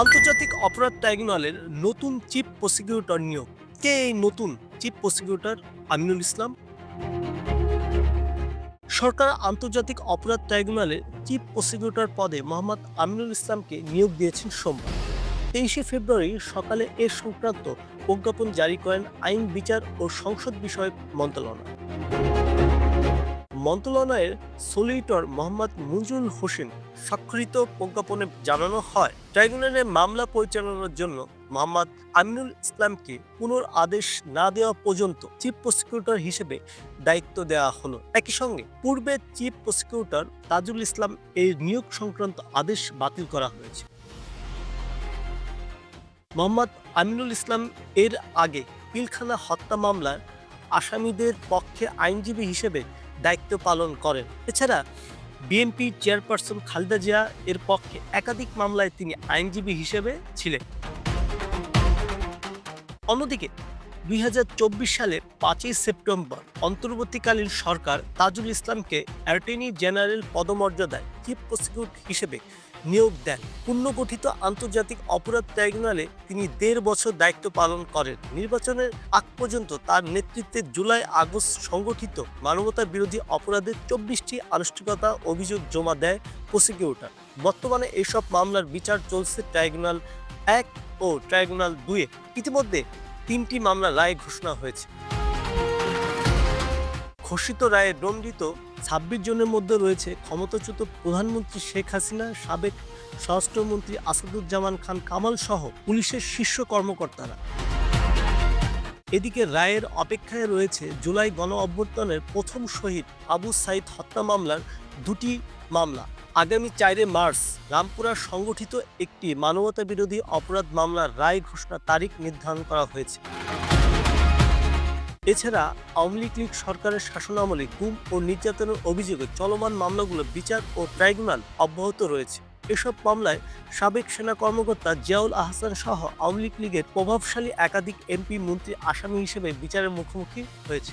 আন্তর্জাতিক অপরাধ ট্রাইব্যুনালের নতুন চিফ প্রসিকিউটর নিয়োগ। কে এই নতুন চিফ প্রসিকিউটর? আমিনুল ইসলাম। সরকার আন্তর্জাতিক অপরাধ ট্রাইব্যুনালের চিফ প্রসিকিউটর পদে মোহাম্মদ আমিনুল ইসলামকে নিয়োগ দিয়েছেন সোমবার 23শে ফেব্রুয়ারি সকালে এ সংক্রান্ত প্রজ্ঞাপন জারি করেন আইন, বিচার ও সংসদ বিষয়ক মন্ত্রণালয়। মন্ত্রণালয়ের সলিসিটর মোহাম্মদ মুনজুরুল হোসেন স্বাক্ষরিত প্রজ্ঞাপনে জানানো হয়, ট্রাইব্যুনালে মামলা পরিচালনার জন্য মোহাম্মদ আমিনুল ইসলামকে পুনর আদেশ না দেওয়া পর্যন্ত চিফ প্রসিকিউটর হিসেবে দায়িত্ব দেওয়া হলো। একই সঙ্গে পূর্বে চিফ প্রসিকিউটর তাজুল ইসলাম এর নিয়োগ সংক্রান্ত আদেশ বাতিল করা হয়েছে। মোহাম্মদ আমিনুল ইসলাম এর আগে পিলখানা হত্যা মামলার আসামিদের পক্ষে আইনজীবী হিসেবে দায়িত্ব পালন করেন। এছাড়া বিএনপি চেয়ারপারসন খালেদা জিয়া এর পক্ষে একাধিক মামলায় তিনি আইনজীবী হিসেবে ছিলেন। অন্যদিকে 2024 সালের 5ই সেপ্টেম্বর অন্তর্বর্তীকালীন সরকার তাজুল ইসলামকে অ্যাটর্নি জেনারেল পদমর্যাদায় চিফ প্রসিকিউটর হিসেবে নিয়োগ দেন। পুনর্গঠিত আন্তর্জাতিক অপরাধ ট্রাইব্যুনালে তিনি 1.5 বছর দায়িত্ব পালন করেন। নির্বাচনের আগ পর্যন্ত তার নেতৃত্বে জুলাই-আগস্ট সংগঠিত মানবতা বিরোধী অপরাধের 24টি আনুষ্ঠানিকতা অভিযোগ জমা দেয় প্রসিকিউটর। বর্তমানে এসব মামলার বিচার চলছে ট্রাইব্যুনাল 1 ও ট্রাইব্যুনাল 2-এ। ইতিমধ্যে 3টি মামলা রায় ঘোষণা হয়েছে। ঘোষিত রায়ে দণ্ডিত 26 জনের মধ্যে রয়েছে ক্ষমতাচ্যুত প্রধানমন্ত্রী শেখ হাসিনা, সাবেক স্বরাষ্ট্রমন্ত্রী আসাদুজ্জামান খান কামাল সহ পুলিশের শীর্ষ কর্মকর্তারা। এদিকে রায়ের অপেক্ষায় রয়েছে জুলাই গণঅভ্যুত্থানের প্রথম শহীদ আবু সাঈদ হত্যা মামলার 2টি মামলা। আগামী 4 মার্চ রামপুরা সংগঠিত একটি মানবতাবিরোধী অপরাধ মামলার রায় ঘোষণার তারিখ নির্ধারণ করা হয়েছে। এছাড়া আওয়ামী লীগ সরকারের শাসনামলে গুম ও নির্যাতনের অভিযোগে চলমান মামলাগুলোর বিচার ও ট্রাইব্যুনাল অব্যাহত রয়েছে। এসব মামলায় সাবেক সেনা কর্মকর্তা জিয়াউল আহসান সহ আওয়ামী লীগের প্রভাবশালী একাধিক এমপি, মন্ত্রী আসামি হিসেবে বিচারের মুখোমুখি হয়েছে।